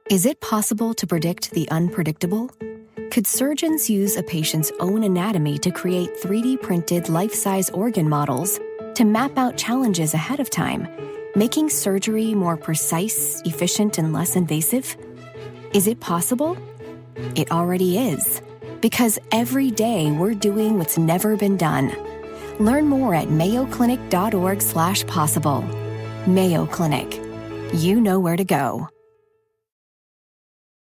Is it possible to predict the unpredictable? Could surgeons use a patient's own anatomy to create 3D printed life-size organ models to map out challenges ahead of time, making surgery more precise, efficient, and less invasive? Is it possible? It already is, because every day we're doing what's never been done. Learn more at mayoclinic.org/possible. Mayo Clinic. You know where to go.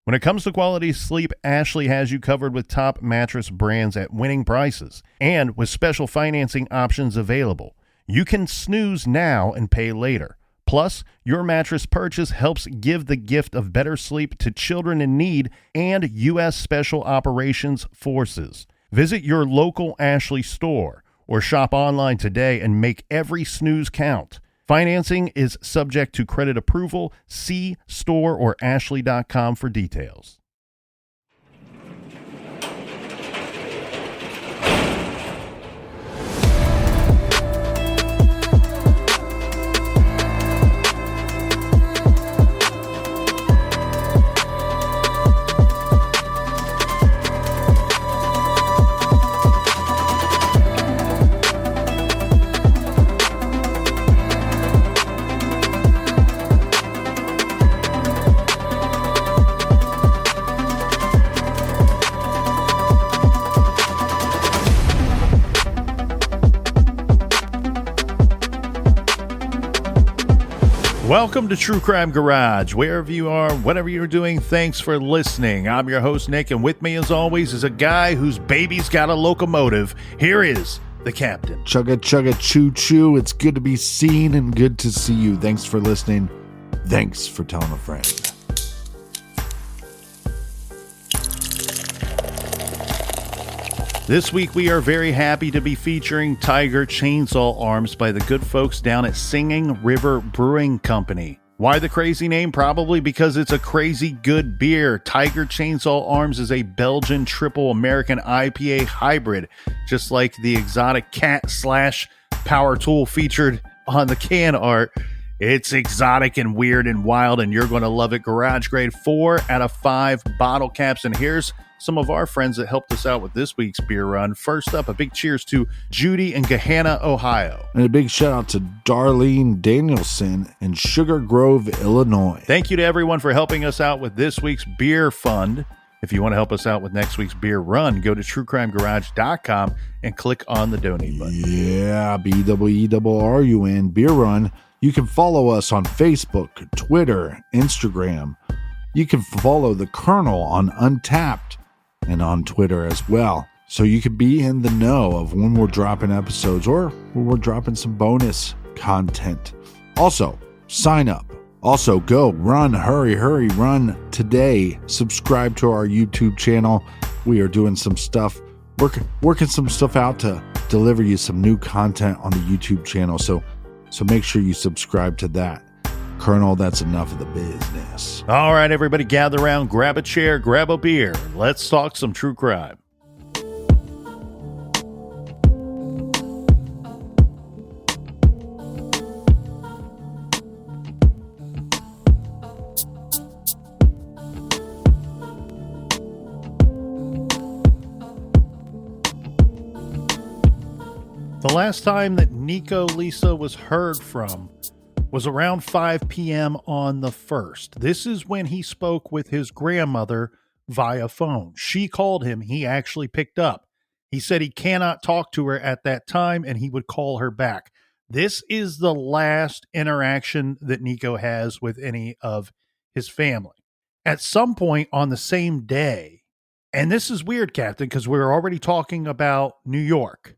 When it comes to quality sleep, Ashley has you covered with top mattress brands at winning prices and with special financing options available. You can snooze now and pay later. Plus, your mattress purchase helps give the gift of better sleep to children in need and U.S. Special Operations Forces. Visit your local Ashley store or shop online today and make every snooze count. Financing is subject to credit approval. See store or ashley.com for details. Welcome to True Crime Garage. Wherever you are, whatever you're doing, thanks for listening. I'm your host, Nick, and with me, as always, is a guy whose baby's got a locomotive. Here is the captain. Chugga, chugga, choo, choo. It's good to be seen and good to see you. Thanks for listening. Thanks for telling a friend. This week, we are very happy to be featuring Tiger Chainsaw Arms by the good folks down at Singin River Brewing Company. Why the crazy name? Probably because it's a crazy good beer. Tiger Chainsaw Arms is a Belgian triple American IPA hybrid, just like the exotic cat / power tool featured on the can art. It's exotic and weird and wild, and you're going to love it. Garage grade 4 out of 5 bottle caps. And here's some of our friends that helped us out with this week's beer run. First up, a big cheers to Judy in Gahanna, Ohio. And a big shout out to Darlene Danielson in Sugar Grove, Illinois. Thank you to everyone for helping us out with this week's beer fund. If you want to help us out with next week's beer run, go to truecrimegarage.com and click on the donate button. Yeah, BWERRUN, beer run. You can follow us on Facebook, Twitter, Instagram. You can follow the Colonel on Untapped and on Twitter as well, so you can be in the know of when we're dropping episodes or when we're dropping some bonus content. Also, sign up. Also, go, run, hurry, run today. Subscribe to our YouTube channel. We are doing some stuff, working some stuff out to deliver you some new content on the YouTube channel, so make sure you subscribe to that. Colonel, that's enough of the business. All right, everybody, gather around, grab a chair, grab a beer. Let's talk some true crime. The last time that Nieko Lisi was heard from was around 5 p.m. on the 1st. This is when he spoke with his grandmother via phone. She called him. He actually picked up. He said he cannot talk to her at that time and he would call her back. This is the last interaction that Nieko has with any of his family. At some point on the same day, and this is weird, Captain, because we're already talking about New York.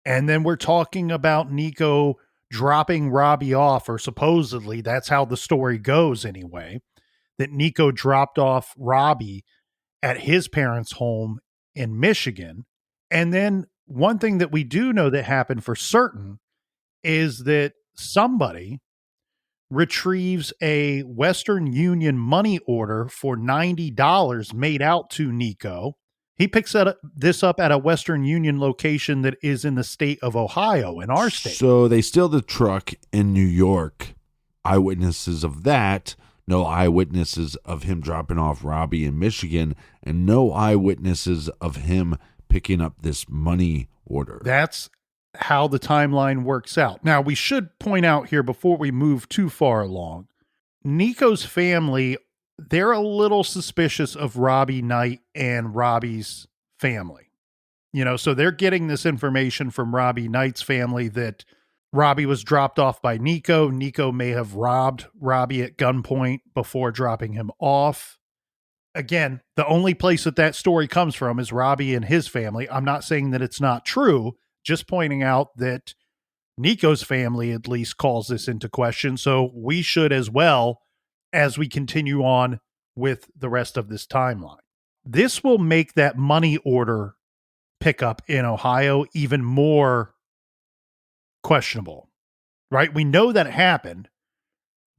And then we're talking about Nieko dropping Robbie off, or supposedly that's how the story goes anyway, that Nieko dropped off Robbie at his parents' home in Michigan. And then one thing that we do know that happened for certain is that somebody retrieves a Western Union money order for $90 made out to Nieko. He picks this up at a Western Union location that is in the state of Ohio, in our state. So they steal the truck in New York. Eyewitnesses of that no eyewitnesses of him dropping off Robbie in Michigan, and no eyewitnesses of him picking up this money order. That's how the timeline works out. Now, we should point out here before we move too far along, Nico's family, they're a little suspicious of Robbie Knight and Robbie's family. So they're getting this information from Robbie Knight's family that Robbie was dropped off by Nieko. Nieko may have robbed Robbie at gunpoint before dropping him off. Again, the only place that story comes from is Robbie and his family. I'm not saying that it's not true, just pointing out that Nico's family at least calls this into question. So we should as well as we continue on with the rest of this timeline. This will make that money order pickup in Ohio even more questionable, right? We know that it happened,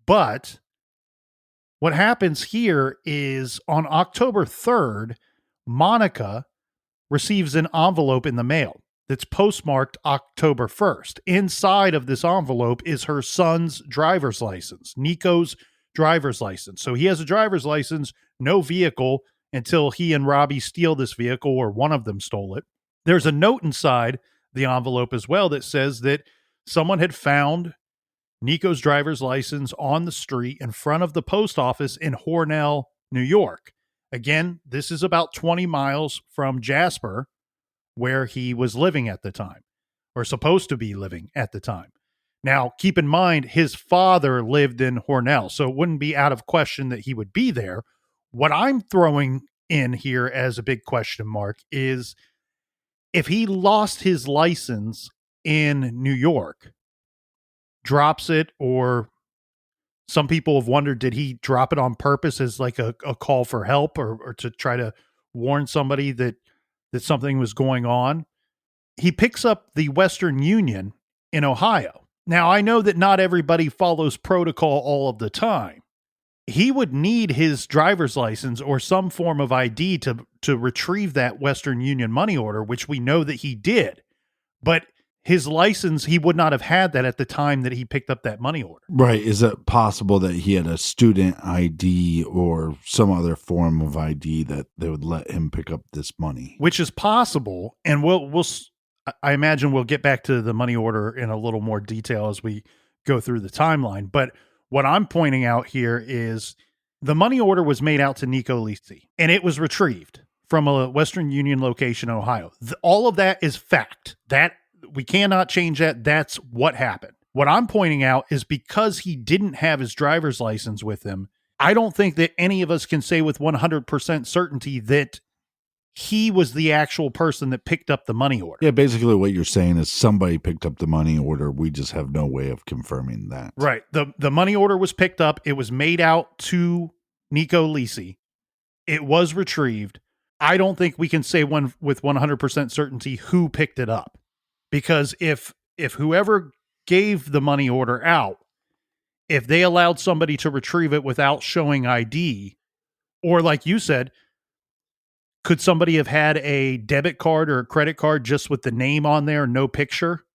but what happens here is on October 3rd, Monica receives an envelope in the mail that's postmarked October 1st. Inside of this envelope is her son's driver's license, Nico's driver's license. So he has a driver's license, no vehicle until he and Robbie steal this vehicle, or one of them stole it. There's a note inside the envelope as well that says that someone had found Nico's driver's license on the street in front of the post office in Hornell, New York. Again, this is about 20 miles from Jasper, where he was living at the time, or supposed to be living at the time. Now, keep in mind, his father lived in Hornell, so it wouldn't be out of question that he would be there. What I'm throwing in here as a big question mark is if he lost his license in New York, drops it, or some people have wondered, did he drop it on purpose as like a call for help, or to try to warn somebody that something was going on? He picks up the Western Union in Ohio. Now, I know that not everybody follows protocol all of the time. He would need his driver's license or some form of ID to retrieve that Western Union money order, which we know that he did. But his license, he would not have had that at the time that he picked up that money order. Right. Is it possible that he had a student ID or some other form of ID that they would let him pick up this money? Which is possible. And I imagine we'll get back to the money order in a little more detail as we go through the timeline. But what I'm pointing out here is the money order was made out to Nieko Lisi, and it was retrieved from a Western Union location in Ohio. All of that is fact. That we cannot change that. That's what happened. What I'm pointing out is because he didn't have his driver's license with him, I don't think that any of us can say with 100% certainty that he was the actual person that picked up the money order. Yeah, basically what you're saying is somebody picked up the money order. We just have no way of confirming that. Right. The money order was picked up. It was made out to Nieko Lisi. It was retrieved. I don't think we can say with 100% certainty who picked it up. Because if whoever gave the money order out, if they allowed somebody to retrieve it without showing ID, or like you said, could somebody have had a debit card or a credit card just with the name on there, no picture?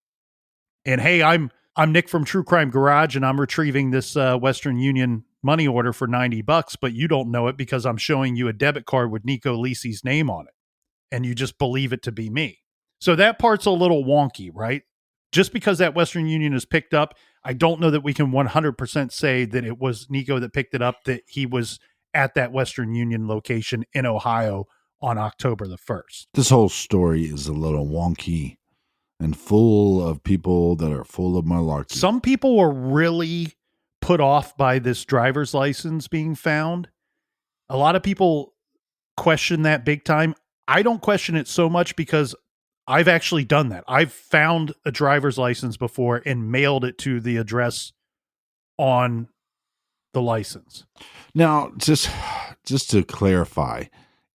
And hey, I'm Nick from True Crime Garage, and I'm retrieving this Western Union money order for $90, but you don't know it because I'm showing you a debit card with Nieko Lisi's name on it, and you just believe it to be me. So that part's a little wonky, right? Just because that Western Union is picked up, I don't know that we can 100% say that it was Nieko that picked it up, that he was at that Western Union location in Ohio on October the 1st. This whole story is a little wonky and full of people that are full of malarkey. Some people were really put off by this driver's license being found. A lot of people question that big time. I don't question it so much because I've actually done that. I've found a driver's license before and mailed it to the address on the license. Now, just to clarify,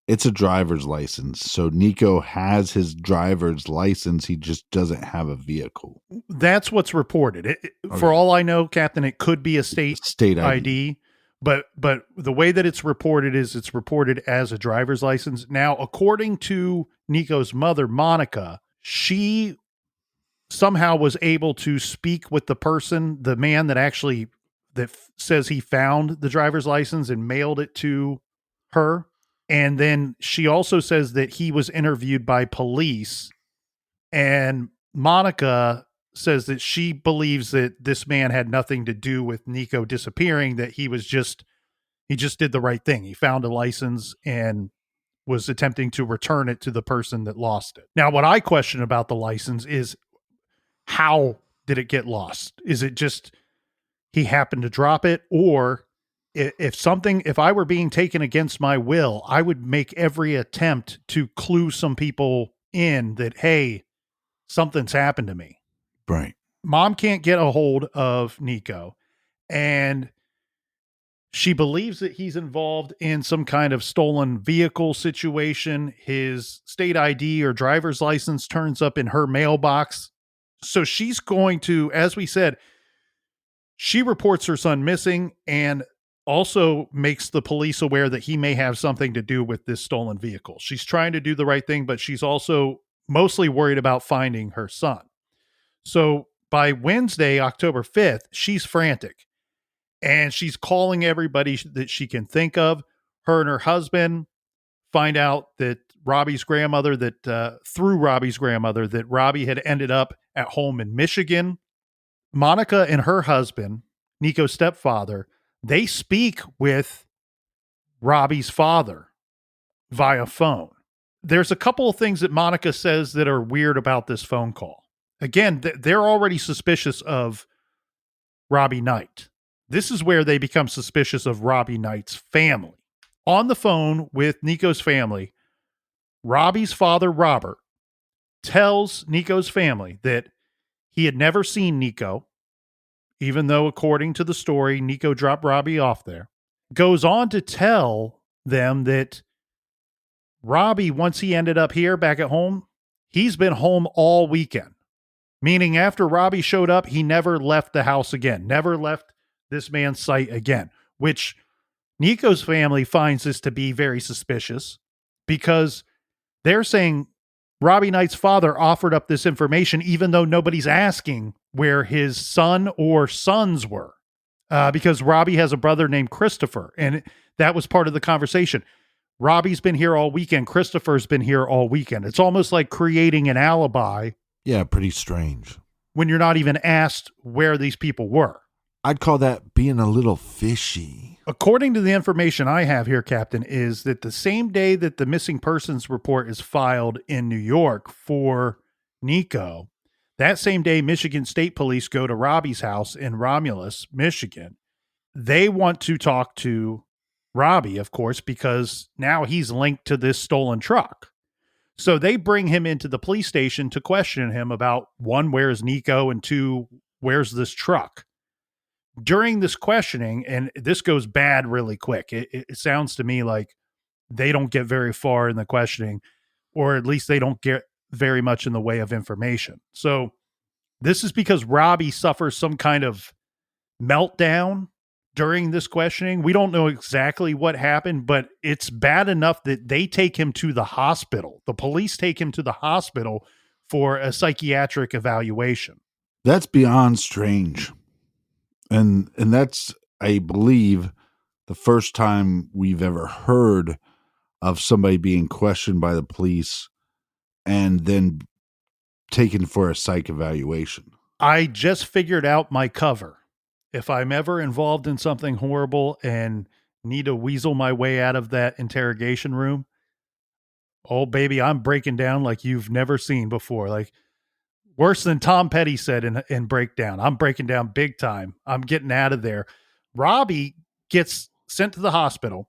it's a driver's license. So Nieko has his driver's license. He just doesn't have a vehicle. That's what's reported. For all I know, Captain, it could be a state ID. But the way that it's reported is it's reported as a driver's license. Now, according to Nico's mother, Monica, she somehow was able to speak with the man that actually that says he found the driver's license and mailed it to her. And then she also says that he was interviewed by police, and Monica says that she believes that this man had nothing to do with Nieko disappearing, that he just did the right thing. He found a license and was attempting to return it to the person that lost it. Now, what I question about the license is, how did it get lost? Is it just he happened to drop it? Or if I were being taken against my will, I would make every attempt to clue some people in that, hey, something's happened to me. Right. Mom can't get a hold of Nieko, and she believes that he's involved in some kind of stolen vehicle situation. His state ID or driver's license turns up in her mailbox. So she's going to, as we said, she reports her son missing and also makes the police aware that he may have something to do with this stolen vehicle. She's trying to do the right thing, but she's also mostly worried about finding her son. So by Wednesday, October 5th, she's frantic. And she's calling everybody that she can think of. Her and her husband find out that through Robbie's grandmother, that Robbie had ended up at home in Michigan. Monica and her husband, Nico's stepfather, they speak with Robbie's father via phone. There's a couple of things that Monica says that are weird about this phone call. Again, they're already suspicious of Robbie Knight. This is where they become suspicious of Robbie Knight's family. On the phone with Nico's family, Robbie's father, Robert, tells Nico's family that he had never seen Nieko, even though, according to the story, Nieko dropped Robbie off there. Goes on to tell them that Robbie, once he ended up here back at home, he's been home all weekend. Meaning after Robbie showed up, he never left the house again, never left this man's sight again, which Nico's family finds this to be very suspicious because they're saying Robbie Knight's father offered up this information even though nobody's asking where his son or sons were, because Robbie has a brother named Christopher, and that was part of the conversation. Robbie's been here all weekend. Christopher's been here all weekend. It's almost like creating an alibi. Yeah, pretty strange. When you're not even asked where these people were. I'd call that being a little fishy. According to the information I have here, Captain, is that the same day that the missing persons report is filed in New York for Nieko, that same day, Michigan State Police go to Robbie's house in Romulus, Michigan. They want to talk to Robbie, of course, because now he's linked to this stolen truck. So they bring him into the police station to question him about, one, where's Nieko, and two, where's this truck? During this questioning, and this goes bad really quick, it sounds to me like they don't get very far in the questioning, or at least they don't get very much in the way of information. So this is because Robbie suffers some kind of meltdown during this questioning. We don't know exactly what happened, but it's bad enough that they take him to the hospital. The police take him to the hospital for a psychiatric evaluation. That's beyond strange. And that's, I believe, the first time we've ever heard of somebody being questioned by the police and then taken for a psych evaluation. I just figured out my cover. If I'm ever involved in something horrible and need to weasel my way out of that interrogation room, oh, baby, I'm breaking down like you've never seen before. Like, worse than Tom Petty said in Breakdown. I'm breaking down big time. I'm getting out of there. Robbie gets sent to the hospital,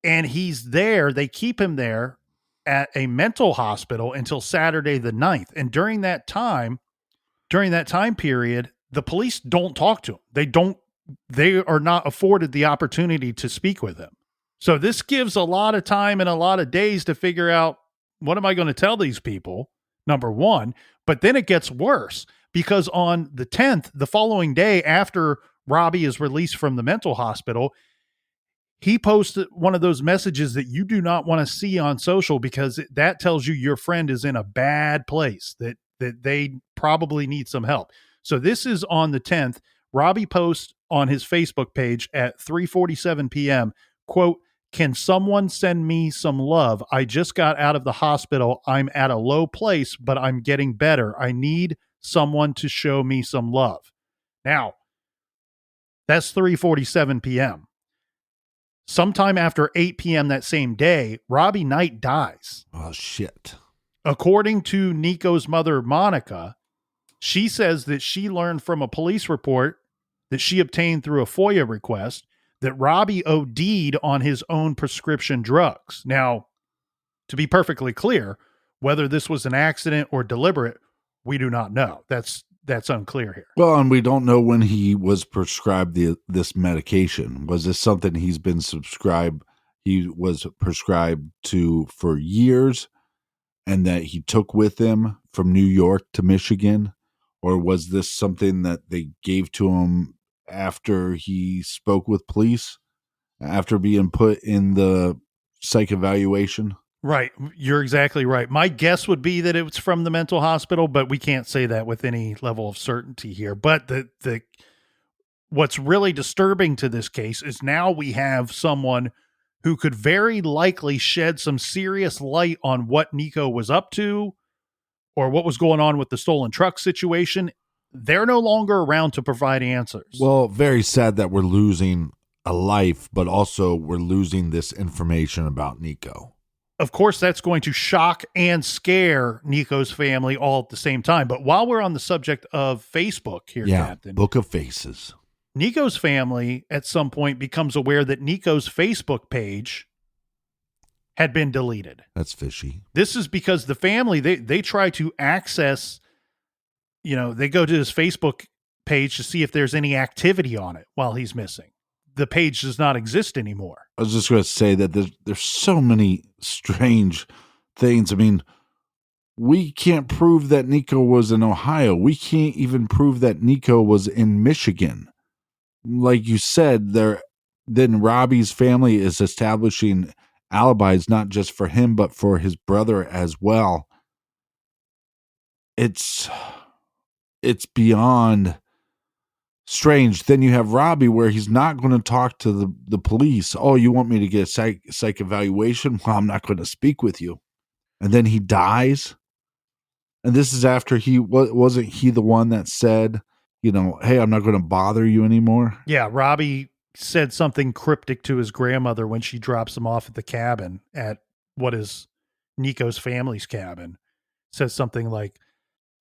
and he's there. They keep him there at a mental hospital until Saturday the 9th. And during that time period, the police don't talk to him. They are not afforded the opportunity to speak with him. So this gives a lot of time and a lot of days to figure out, what am I going to tell these people? Number one. But then it gets worse, because on the 10th, the following day after Robbie is released from the mental hospital, he posted one of those messages that you do not want to see on social, because that tells you your friend is in a bad place, that they probably need some help. So this is on the 10th. Robbie posts on his Facebook page at 3:47 p.m., quote, "Can someone send me some love? I just got out of the hospital. I'm at a low place, but I'm getting better. I need someone to show me some love." Now, that's 3:47 p.m. Sometime after 8 p.m. that same day, Robbie Knight dies. Oh, shit. According to Nico's mother, Monica, she says that she learned from a police report that she obtained through a FOIA request that Robbie OD'd on his own prescription drugs. Now, to be perfectly clear, whether this was an accident or deliberate, we do not know. That's unclear here. Well, and we don't know when he was prescribed this medication. Was this something he was prescribed to for years and that he took with him from New York to Michigan? Or was this something that they gave to him after he spoke with police, after being put in the psych evaluation? Right. You're exactly right. My guess would be that it was from the mental hospital, but we can't say that with any level of certainty here. But the what's really disturbing to this case is now we have someone who could very likely shed some serious light on what Nieko was up to or what was going on with the stolen truck situation. They're no longer around to provide answers. Well, very sad that we're losing a life, but also we're losing this information about Nieko. Of course, that's going to shock and scare Nico's family all at the same time. But while we're on the subject of Facebook here, Captain, Book of Faces, Nico's family at some point becomes aware that Nico's Facebook page had been deleted. That's fishy. This is because the family, they try to access, they go to his Facebook page to see if there's any activity on it while he's missing. The page does not exist anymore. I was just going to say that there's so many strange things. I mean, we can't prove that Nieko was in Ohio. We can't even prove that Nieko was in Michigan. Like you said, then Robbie's family is establishing alibis not just for him, but for his brother as well. It's beyond strange. Then you have Robbie where he's not going to talk to the police. Oh, you want me to get a psych evaluation? Well, I'm not going to speak with you. And then he dies. And this is after wasn't he the one that said, hey, I'm not going to bother you anymore? Yeah, Robbie said something cryptic to his grandmother when she drops him off at the cabin at what is Nico's family's cabin. Says something like,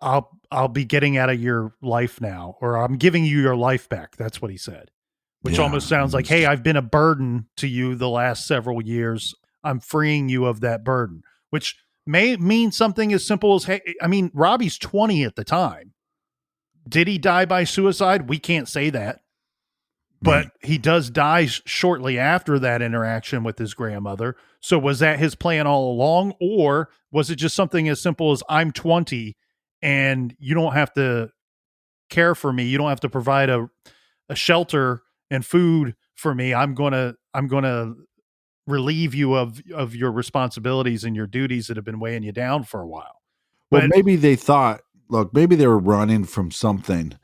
I'll be getting out of your life now, or I'm giving you your life back. That's what he said, which almost sounds like, hey, I've been a burden to you the last several years. I'm freeing you of that burden, which may mean something as simple as, hey, I mean, Robbie's 20 at the time. Did he die by suicide? We can't say that, but he does die shortly after that interaction with his grandmother. So was that his plan all along? Or was it just something as simple as, I'm 20 and you don't have to care for me. You don't have to provide a shelter and food for me. I'm going to relieve you of your responsibilities and your duties that have been weighing you down for a while. But maybe they thought, look, maybe they were running from something.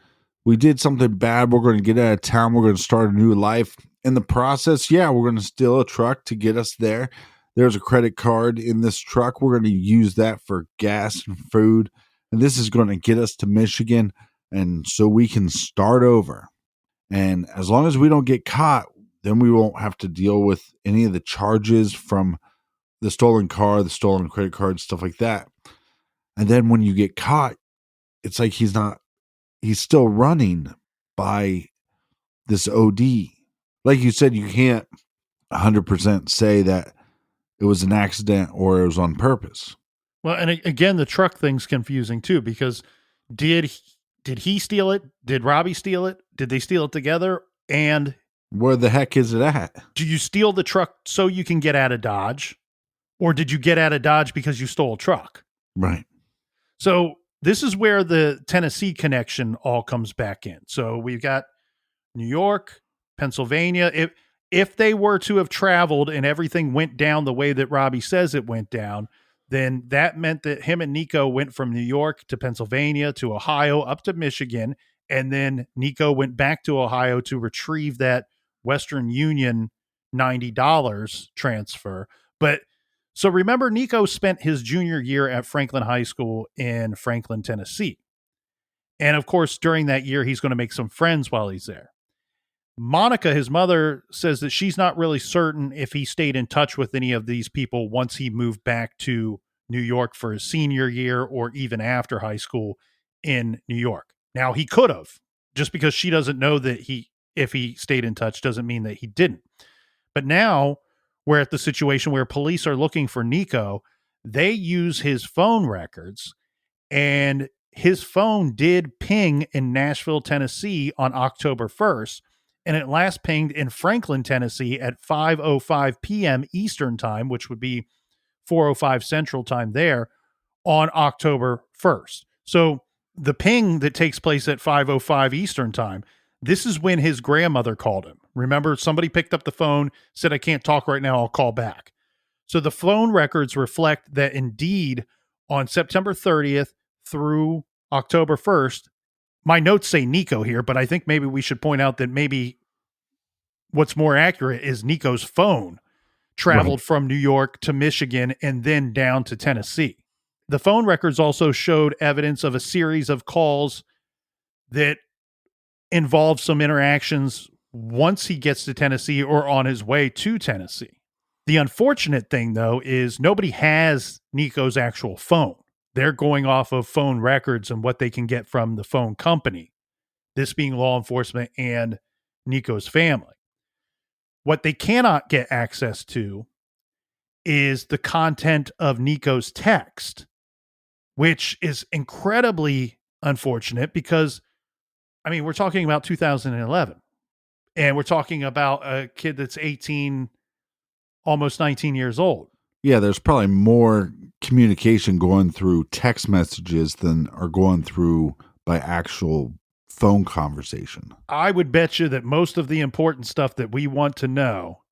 We did something bad. We're going to get out of town. We're going to start a new life. In the process, we're going to steal a truck to get us there. There's a credit card in this truck. We're going to use that for gas and food. And this is going to get us to Michigan. And so we can start over. And as long as we don't get caught, then we won't have to deal with any of the charges from the stolen car, the stolen credit card, stuff like that. And then when you get caught, it's like he's still running by this OD. Like you said, you can't 100% say that it was an accident or it was on purpose. Well, and again, the truck thing's confusing too, because did he steal it? Did Robbie steal it? Did they steal it together? And where the heck is it at? Do you steal the truck so you can get out of Dodge? Or did you get out of Dodge because you stole a truck? Right. So this is where the Tennessee connection all comes back in. So we've got New York, Pennsylvania. If they were to have traveled and everything went down the way that Robbie says it went down, then that meant that him and Nieko went from New York to Pennsylvania to Ohio up to Michigan. And then Nieko went back to Ohio to retrieve that Western Union $90 transfer. But so remember, Nieko spent his junior year at Franklin High School in Franklin, Tennessee. And of course, during that year, he's going to make some friends while he's there. Monica, his mother, says that she's not really certain if he stayed in touch with any of these people once he moved back to New York for his senior year or even after high school in New York. Now, he could have. Just because she doesn't know that if he stayed in touch doesn't mean that he didn't. But now we're at the situation where police are looking for Nieko. They use his phone records, and his phone did ping in Nashville, Tennessee on October 1st, and it last pinged in Franklin, Tennessee at 5:05 p.m. Eastern time, which would be 4:05 Central time there on October 1st. So the ping that takes place at 5:05 Eastern time, this is when his grandmother called him. Remember, somebody picked up the phone, said, "I can't talk right now, I'll call back." So the phone records reflect that indeed on September 30th through October 1st, my notes say Nieko here, but I think maybe we should point out that maybe what's more accurate is Nico's phone traveled from New York to Michigan and then down to Tennessee. The phone records also showed evidence of a series of calls that involved some interactions once he gets to Tennessee or on his way to Tennessee. The unfortunate thing, though, is nobody has Nico's actual phone. They're going off of phone records and what they can get from the phone company, this being law enforcement and Nico's family. What they cannot get access to is the content of Nico's text, which is incredibly unfortunate because, I mean, we're talking about 2011, and we're talking about a kid that's 18, almost 19 years old. Yeah, there's probably more communication going through text messages than are going through by actual phone conversation. I would bet you that most of the important stuff that we want to know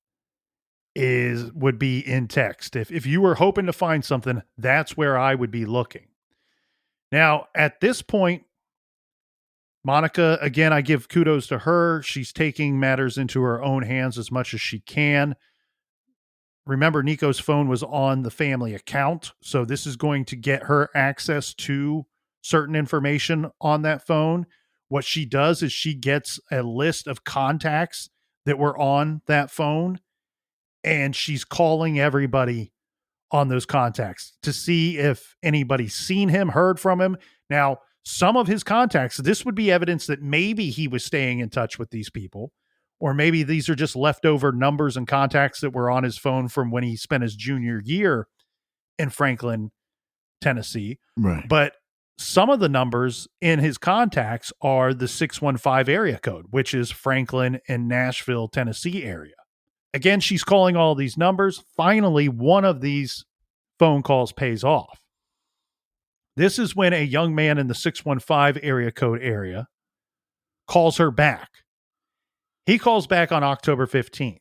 would be in text. If you were hoping to find something, that's where I would be looking. Now, at this point, Monica, again, I give kudos to her. She's taking matters into her own hands as much as she can. Remember, Nico's phone was on the family account, so this is going to get her access to certain information on that phone. What she does is she gets a list of contacts that were on that phone, and she's calling everybody on those contacts to see if anybody's seen him, heard from him. Now, some of his contacts, this would be evidence that maybe he was staying in touch with these people, or maybe these are just leftover numbers and contacts that were on his phone from when he spent his junior year in Franklin, Tennessee. Right. But some of the numbers in his contacts are the 615 area code, which is Franklin and Nashville, Tennessee area. Again, she's calling all these numbers. Finally, one of these phone calls pays off. This is when a young man in the 615 area code area calls her back. He calls back on October 15th.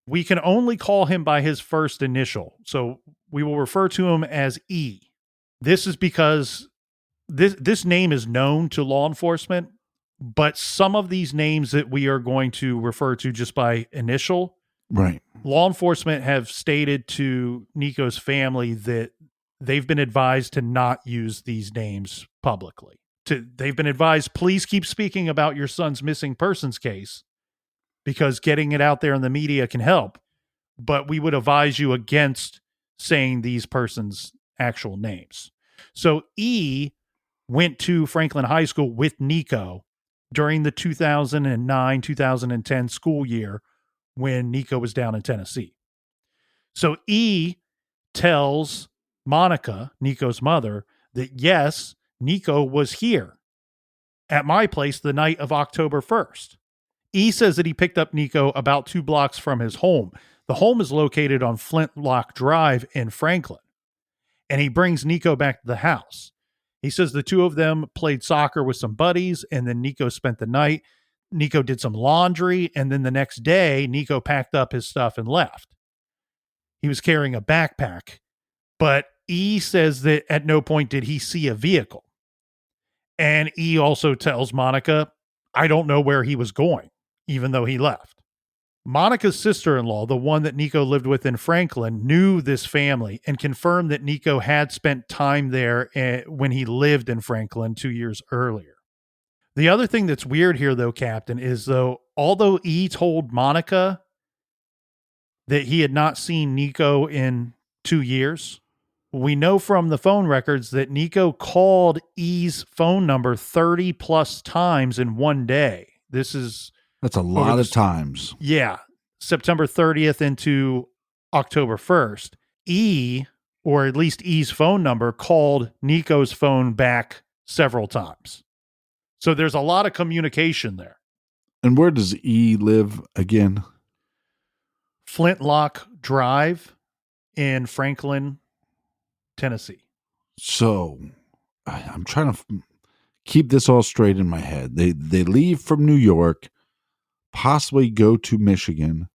We can only call him by his first initial, so we will refer to him as E. This is because this name is known to law enforcement, but some of these names that we are going to refer to just by initial, right? Law enforcement have stated to Nico's family that they've been advised to not use these names publicly. They've been advised, please keep speaking about your son's missing persons case, because getting it out there in the media can help, but we would advise you against saying these persons' actual names. So E went to Franklin High School with Nieko during the 2009-2010 school year when Nieko was down in Tennessee. So E tells Monica, Nico's mother, that yes, Nieko was here at my place the night of October 1st. E says that he picked up Nieko about 2 blocks from his home. The home is located on Flintlock Drive in Franklin, and he brings Nieko back to the house. He says the two of them played soccer with some buddies, and then Nieko spent the night. Nieko did some laundry, and then the next day, Nieko packed up his stuff and left. He was carrying a backpack, but E says that at no point did he see a vehicle. And E also tells Monica I don't know where he was going, even though he left. Monica's sister-in-law, the one that Nieko lived with in Franklin, knew this family and confirmed that Nieko had spent time there when he lived in Franklin 2 years earlier. The other thing that's weird here, though, Captain, is although E told Monica that he had not seen Nieko in 2 years, we know from the phone records that Nieko called E's phone number 30 plus times in one day. That's a lot of times. Yeah. September 30th into October 1st. E, or at least E's phone number, called Nico's phone back several times. So there's a lot of communication there. And where does E live again? Flintlock Drive in Franklin, Tennessee. So I'm trying to keep this all straight in my head. They leave from New York, possibly go to Michigan,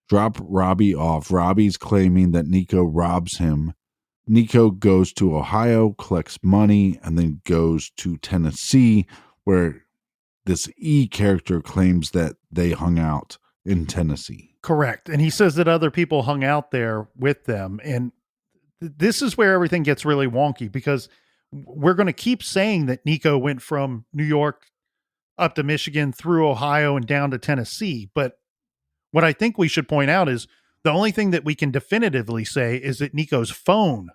drop Robbie off. Robbie's claiming that Nieko robs him. Nieko goes to Ohio, collects money, and then goes to Tennessee, where this E character claims that they hung out in Tennessee. Correct. And he says that other people hung out there with them. And this is where everything gets really wonky, because we're going to keep saying that Nieko went from New York up to Michigan, through Ohio, and down to Tennessee. But what I think we should point out is the only thing that we can definitively say is that Nico's phone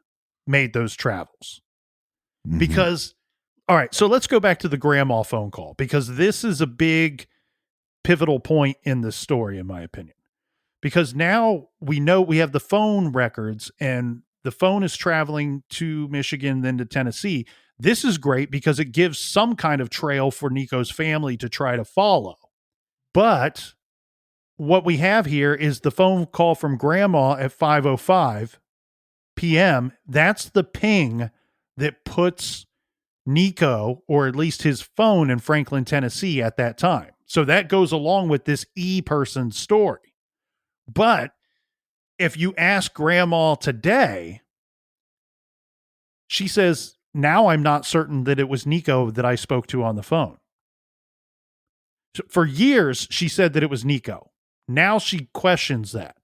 made those travels. Mm-hmm. Because, all right, so let's go back to the grandma phone call, because this is a big pivotal point in this story, in my opinion. Because now we know we have the phone records, and the phone is traveling to Michigan, then to Tennessee. This is great because it gives some kind of trail for Nico's family to try to follow. But what we have here is the phone call from grandma at 5:05 p.m. That's the ping that puts Nieko, or at least his phone, in Franklin, Tennessee at that time. So that goes along with this E person's story. But if you ask grandma today, she says, now I'm not certain that it was Nieko that I spoke to on the phone. So for years, she said that it was Nieko. Now she questions that.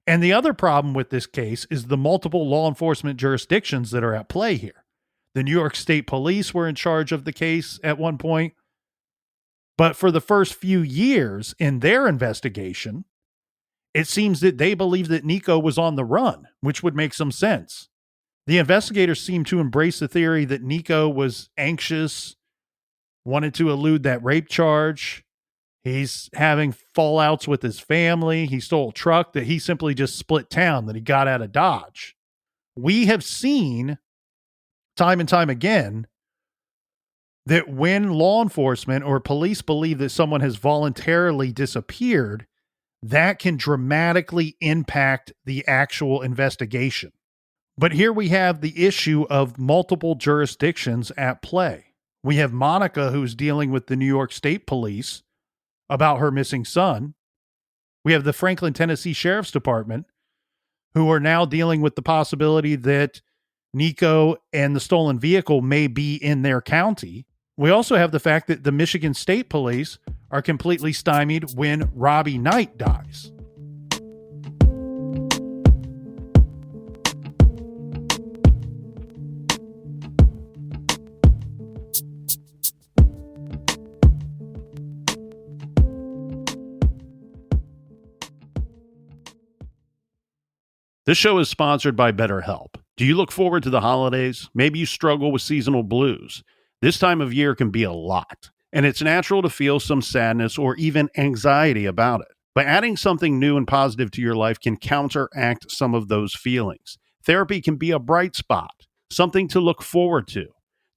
And the other problem with this case is the multiple law enforcement jurisdictions that are at play here. The New York State Police were in charge of the case at one point. But for the first few years in their investigation, it seems that they believe that Nieko was on the run, which would make some sense. The investigators seem to embrace the theory that Nieko was anxious, wanted to elude that rape charge. He's having fallouts with his family. He stole a truck, that he simply just split town, that he got out of Dodge. We have seen time and time again that when law enforcement or police believe that someone has voluntarily disappeared, that can dramatically impact the actual investigation. But here we have the issue of multiple jurisdictions at play. We have Monica, who's dealing with the New York State Police about her missing son. We have the Franklin, Tennessee Sheriff's Department, who are now dealing with the possibility that Nieko and the stolen vehicle may be in their county. We also have the fact that the Michigan State Police are completely stymied when Robbie Knight dies. This show is sponsored by BetterHelp. Do you look forward to the holidays? Maybe you struggle with seasonal blues. This time of year can be a lot, and it's natural to feel some sadness or even anxiety about it. But adding something new and positive to your life can counteract some of those feelings. Therapy can be a bright spot, something to look forward to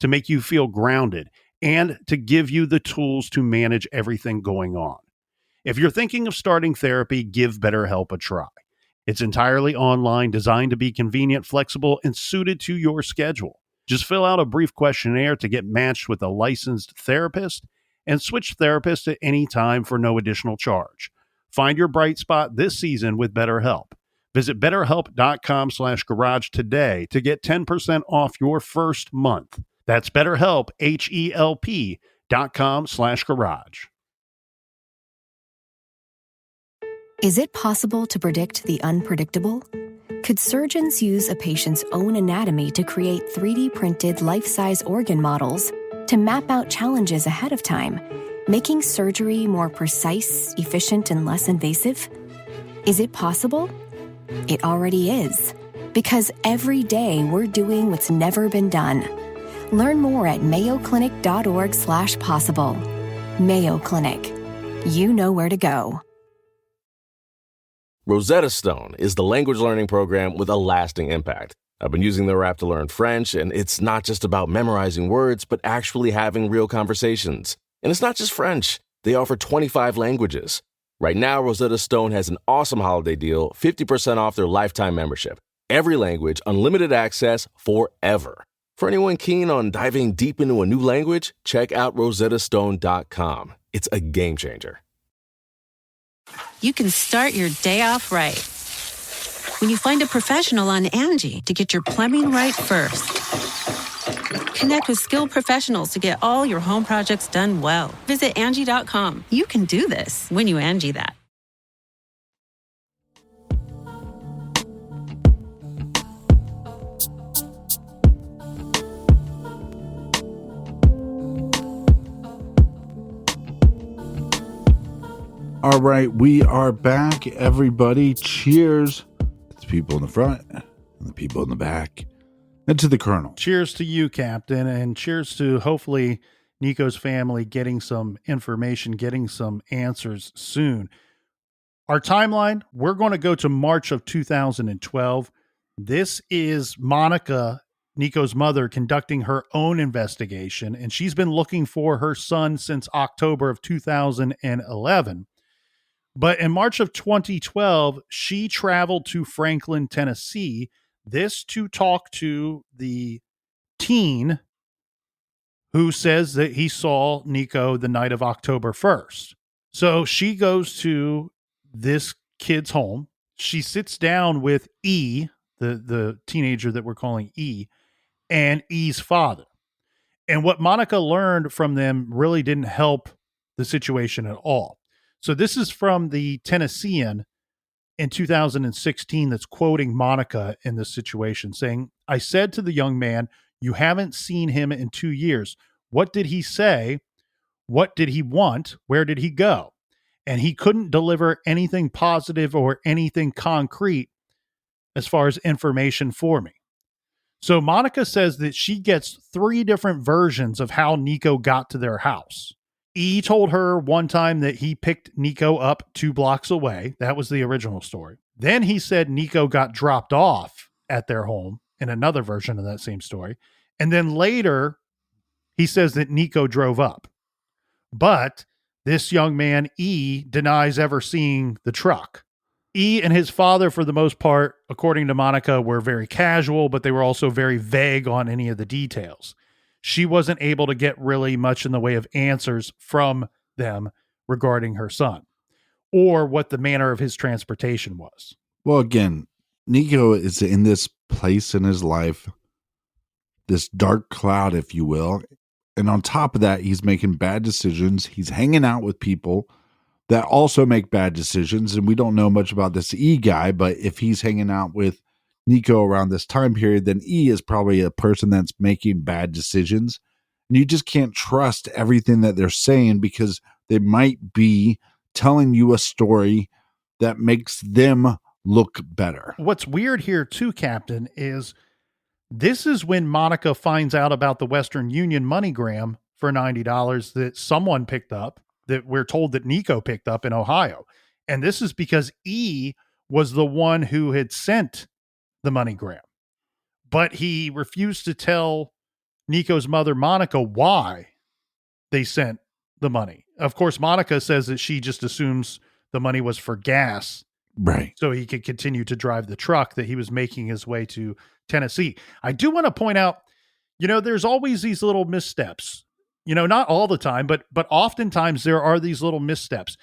make you feel grounded, and to give you the tools to manage everything going on. If you're thinking of starting therapy, give BetterHelp a try. It's entirely online, designed to be convenient, flexible, and suited to your schedule. Just fill out a brief questionnaire to get matched with a licensed therapist and switch therapists at any time for no additional charge. Find your bright spot this season with BetterHelp. Visit BetterHelp.com/garage today to get 10% off your first month. That's BetterHelp, brewing.com/garage. Is it possible to predict the unpredictable? Could surgeons use a patient's own anatomy to create 3D printed life-size organ models to map out challenges ahead of time, making surgery more precise, efficient, and less invasive? Is it possible? It already is, because every day we're doing what's never been done. Learn more at mayoclinic.org/possible. Mayo Clinic. You know where to go. Rosetta Stone is the language learning program with a lasting impact. I've been using their app to learn French, and it's not just about memorizing words, but actually having real conversations. And it's not just French. They offer 25 languages. Right now, Rosetta Stone has an awesome holiday deal, 50% off their lifetime membership. Every language, unlimited access forever. For anyone keen on diving deep into a new language, check out rosettastone.com. It's a game changer. You can start your day off right when you find a professional on Angie to get your plumbing right first. Connect with skilled professionals to get all your home projects done well. Visit Angie.com. You can do this when you Angie that. All right, we are back, everybody. Cheers to the people in the front and the people in the back, and to the Colonel. Cheers to you, Captain, and cheers to hopefully Nico's family getting some information, getting some answers soon. Our timeline, we're going to go to March of 2012. This is Monica, Nico's mother, conducting her own investigation, and she's been looking for her son since October of 2011. But in March of 2012, she traveled to Franklin, Tennessee, this to talk to the teen who says that he saw Nico the night of October 1st. So she goes to this kid's home. She sits down with E, the teenager that we're calling E, and E's father. And what Monica learned from them really didn't help the situation at all. So this is from the Tennessean in 2016 that's quoting Monica in this situation, saying, "I said to the young man, you haven't seen him in 2 years. What did he say? What did he want? Where did he go?" And he couldn't deliver anything positive or anything concrete as far as information for me. So Monica says that she gets 3 different versions of how Nico got to their house. E told her one time that he picked Nico up 2 blocks away. That was the original story. Then he said Nico got dropped off at their home in another version of that same story. And then later, he says that Nico drove up. But this young man, E, denies ever seeing the truck. E and his father, for the most part, according to Monica, were very casual, but they were also very vague on any of the details. She wasn't able to get really much in the way of answers from them regarding her son or what the manner of his transportation was. Well, again, Nico is in this place in his life, this dark cloud, if you will. And on top of that, he's making bad decisions. He's hanging out with people that also make bad decisions. And we don't know much about this E guy, but if he's hanging out with Nico around this time period, then E is probably a person that's making bad decisions. And you just can't trust everything that they're saying because they might be telling you a story that makes them look better. What's weird here too, Captain, is this is when Monica finds out about the Western Union MoneyGram for $90 that someone picked up, that we're told that Nico picked up in Ohio. And this is because E was the one who had sent the MoneyGram, but he refused to tell Nico's mother, Monica, why they sent the money. Of course, Monica says that she just assumes the money was for gas, right? So he could continue to drive the truck that he was making his way to Tennessee. I do want to point out, there's always these little missteps, not all the time, but oftentimes there are these little missteps.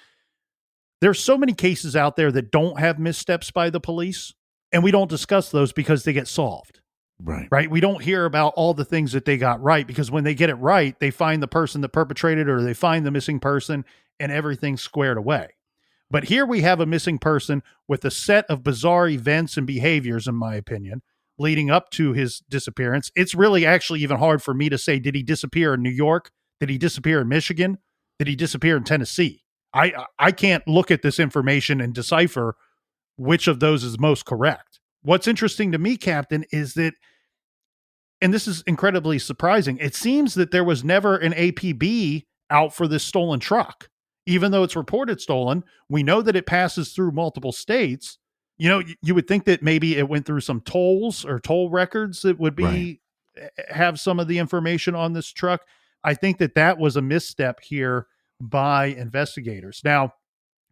There's so many cases out there that don't have missteps by the police, and we don't discuss those because they get solved. Right. We don't hear about all the things that they got right, because when they get it right, they find the person that perpetrated, or they find the missing person, and everything's squared away. But here we have a missing person with a set of bizarre events and behaviors, in my opinion, leading up to his disappearance. It's really actually even hard for me to say, did he disappear in New York? Did he disappear in Michigan? Did he disappear in Tennessee? I can't look at this information and decipher which of those is most correct. What's interesting to me, Captain, is that, and this is incredibly surprising, it seems that there was never an APB out for this stolen truck. Even though it's reported stolen, we know that it passes through multiple states. You know, you would think that maybe it went through some tolls or toll records that would be have some of the information on this truck. I think that that was a misstep here by investigators. Now,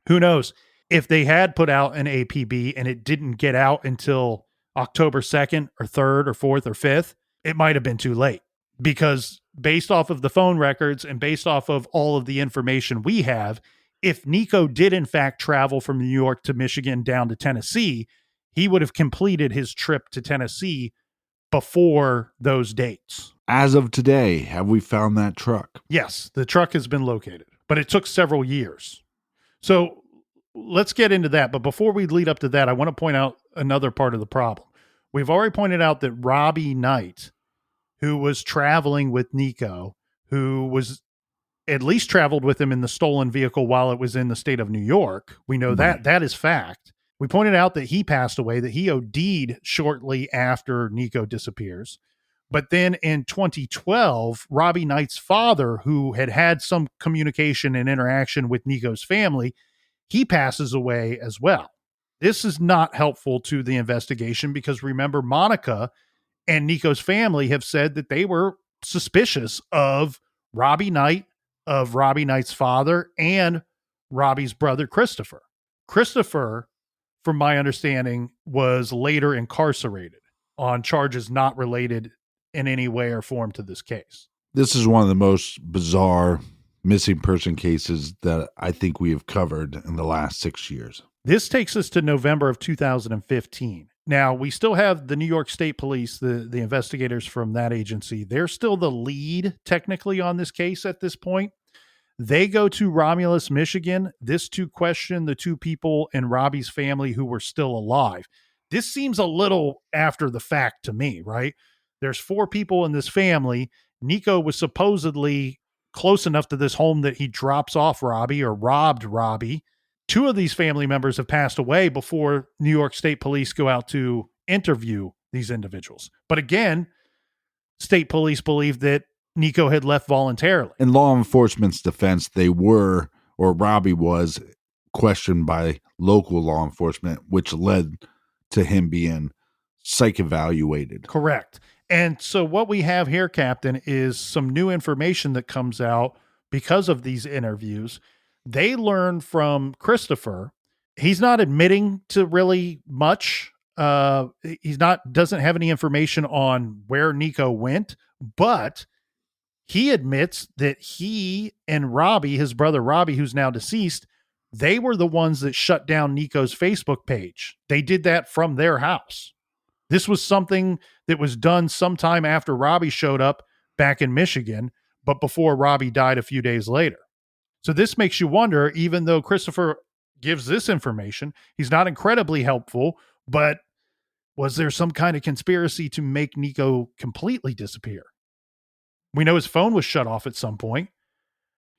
who knows if they had put out an APB and it didn't get out until October 2nd or 3rd or 4th or 5th, it might have been too late, because based off of the phone records and based off of all of the information we have, if Nieko did in fact travel from New York to Michigan down to Tennessee, he would have completed his trip to Tennessee before those dates. As of today, have we found that truck? Yes, the truck has been located, but it took several years. So let's get into that. But before we lead up to that, I want to point out another part of the problem. We've already pointed out that Robbie Knight, who was traveling with Nieko, who was at least traveled with him in the stolen vehicle while it was in the state of New York. We know that is fact. We pointed out that he passed away, that he OD'd shortly after Nieko disappears. But then in 2012, Robbie Knight's father, who had had some communication and interaction with Nico's family, he passes away as well. This is not helpful to the investigation, because remember, Monica and Nico's family have said that they were suspicious of Robbie Knight, of Robbie Knight's father, and Robbie's brother, Christopher. Christopher, from my understanding, was later incarcerated on charges not related in any way or form to this case. This is one of the most bizarre missing person cases that I think we have covered in the last 6 years. This takes us to November of 2015. Now, we still have the New York State Police, the investigators from that agency. They're still the lead technically on this case at this point. They go to Romulus, Michigan, this to question the two people in Robbie's family who were still alive. This seems a little after the fact to me, right? There's 4 people in this family. Nieko was supposedly close enough to this home that he drops off Robbie, or robbed Robbie. 2 of these family members have passed away before New York State Police go out to interview these individuals. But again, state police believe that Nieko had left voluntarily. In law enforcement's defense, they were, or Robbie was, questioned by local law enforcement, which led to him being psych evaluated. Correct. And so what we have here, Captain, is some new information that comes out because of these interviews. They learn from Christopher. He's not admitting to really much. Doesn't have any information on where Nieko went, but he admits that he and Robbie, his brother Robbie, who's now deceased, they were the ones that shut down Nico's Facebook page. They did that from their house. This was something that was done sometime after Robbie showed up back in Michigan, but before Robbie died a few days later. So this makes you wonder, even though Christopher gives this information, he's not incredibly helpful, but was there some kind of conspiracy to make Nieko completely disappear? We know his phone was shut off at some point.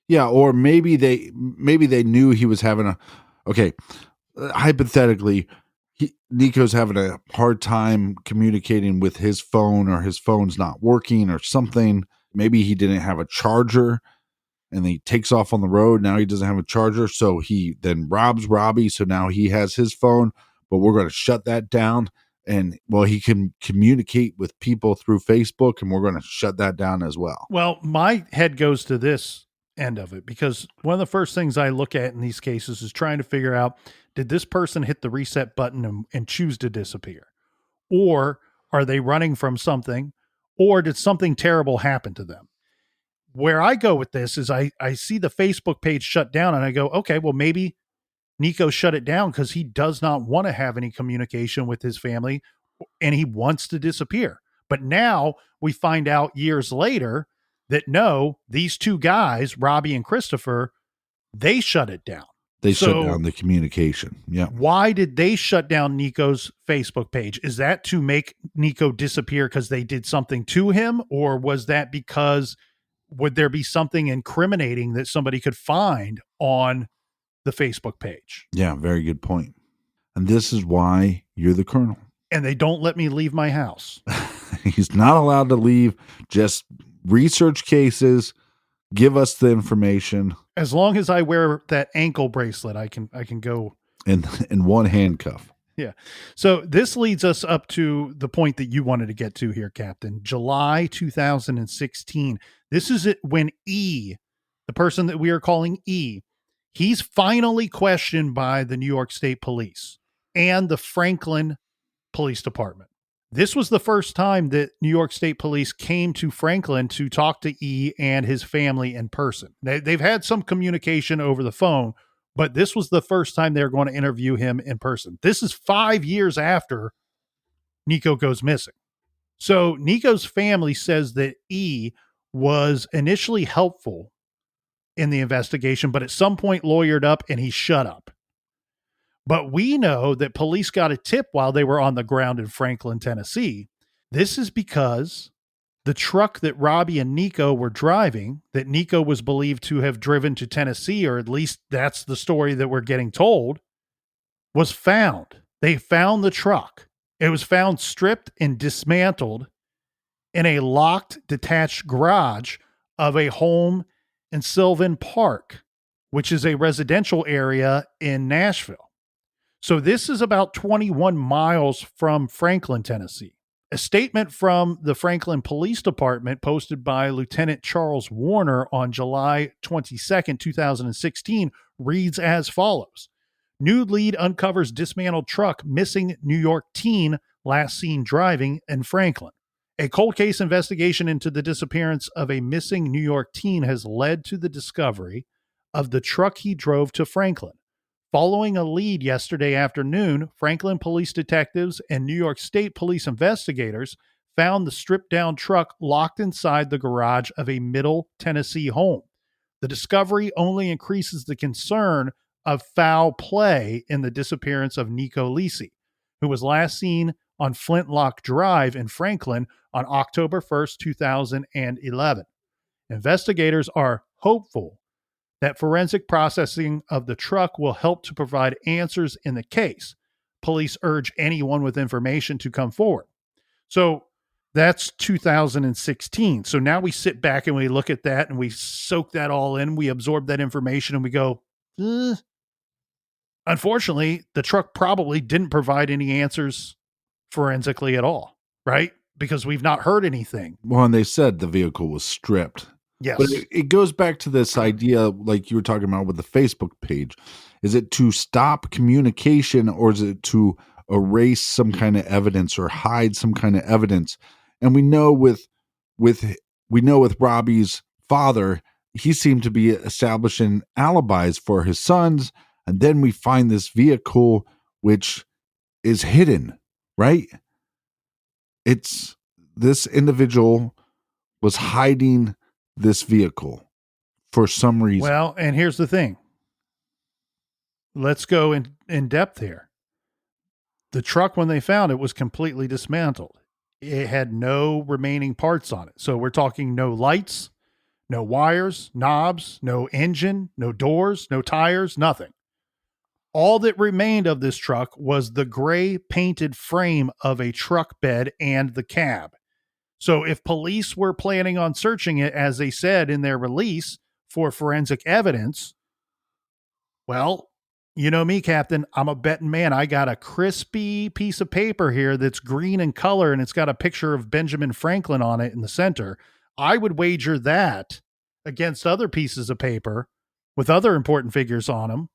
Yeah, or maybe they knew he was having hypothetically, Nico's having a hard time communicating with his phone, or his phone's not working or something. Maybe he didn't have a charger and he takes off on the road. Now he doesn't have a charger. So he then robs Robbie. So now he has his phone, but we're going to shut that down. And he can communicate with people through Facebook, and we're going to shut that down as well. Well, my head goes to this end of it, because one of the first things I look at in these cases is trying to figure out, did this person hit the reset button and choose to disappear? Or are they running from something? Or did something terrible happen to them? Where I go with this is I see the Facebook page shut down, and I go, okay, well, maybe Nieko shut it down because he does not want to have any communication with his family and he wants to disappear. But now we find out years later that no, these two guys, Robbie and Christopher, they shut it down. They shut down the communication. Yeah. Why did they shut down Nico's Facebook page? Is that to make Nico disappear because they did something to him? Or was that because would there be something incriminating that somebody could find on the Facebook page? Yeah, very good point. And this is why you're the colonel. And they don't let me leave my house. He's not allowed to leave. Just research cases, give us the information. As long as I wear that ankle bracelet, I can go in one handcuff. Yeah. So this leads us up to the point that you wanted to get to here, Captain. July 2016. This is it when E, the person that we are calling E, he's finally questioned by the New York State Police and the Franklin Police Department. This was the first time that New York State Police came to Franklin to talk to E and his family in person. They've had some communication over the phone, but this was the first time they're going to interview him in person. This is 5 years after Nieko goes missing. So Nico's family says that E was initially helpful in the investigation, but at some point lawyered up and he shut up. But we know that police got a tip while they were on the ground in Franklin, Tennessee. This is because the truck that Robbie and Nieko were driving, that Nieko was believed to have driven to Tennessee, or at least that's the story that we're getting told, was found. They found the truck. It was found stripped and dismantled in a locked, detached garage of a home in Sylvan Park, which is a residential area in Nashville. So this is about 21 miles from Franklin, Tennessee. A statement from the Franklin Police Department posted by Lieutenant Charles Warner on July 22nd, 2016 reads as follows. New lead uncovers dismantled truck missing New York teen last seen driving in Franklin. A cold case investigation into the disappearance of a missing New York teen has led to the discovery of the truck he drove to Franklin. Following a lead yesterday afternoon, Franklin police detectives and New York State police investigators found the stripped-down truck locked inside the garage of a Middle Tennessee home. The discovery only increases the concern of foul play in the disappearance of Nieko Lisi, who was last seen on Flintlock Drive in Franklin on October 1st, 2011. Investigators are hopeful that forensic processing of the truck will help to provide answers in the case. Police urge anyone with information to come forward. So that's 2016. So now we sit back and we look at that and we soak that all in. We absorb that information and we go, Unfortunately, the truck probably didn't provide any answers forensically at all, right? Because we've not heard anything. Well, and they said the vehicle was stripped. Yes. But it goes back to this idea, like you were talking about with the Facebook page. Is it to stop communication, or is it to erase some kind of evidence or hide some kind of evidence? And we know with Robbie's father, he seemed to be establishing alibis for his sons, and then we find this vehicle which is hidden, right? It's this individual was hiding this vehicle for some reason. Well, and here's the thing. Let's go in depth here. The truck, when they found it, was completely dismantled. It had no remaining parts on it. So we're talking no lights, no wires, knobs, no engine, no doors, no tires, nothing. All that remained of this truck was the gray painted frame of a truck bed and the cab. So if police were planning on searching it, as they said in their release, for forensic evidence, well, you know me, Captain, I'm a betting man. I got a crispy piece of paper here that's green in color, and it's got a picture of Benjamin Franklin on it in the center. I would wager that against other pieces of paper with other important figures on them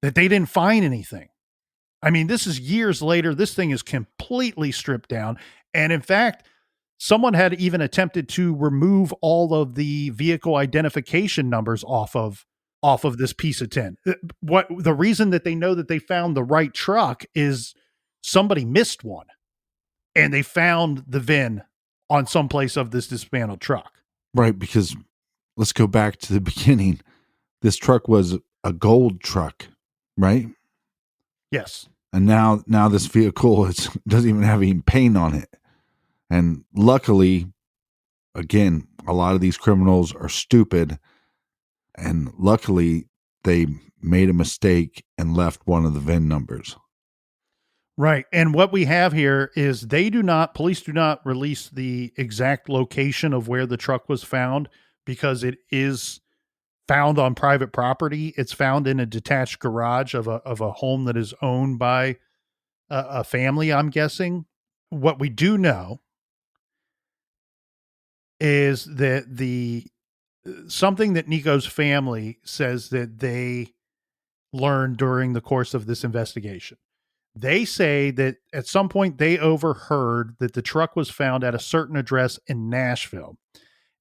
that they didn't find anything. I mean, this is years later. This thing is completely stripped down. And in fact, someone had even attempted to remove all of the vehicle identification numbers off of this piece of tin. What the reason that they know that they found the right truck is somebody missed one, and they found the VIN on someplace of this dismantled truck. Right, because let's go back to the beginning. This truck was a gold truck, right? Yes. And now this vehicle doesn't even have any paint on it. And luckily, again, a lot of these criminals are stupid. And luckily, they made a mistake and left one of the VIN numbers. Right. And what we have here is police do not release the exact location of where the truck was found because it is found on private property. It's found in a detached garage of a home that is owned by a family, I'm guessing. What we do know is that something that Nico's family says that they learned during the course of this investigation. They say that at some point they overheard that the truck was found at a certain address in Nashville,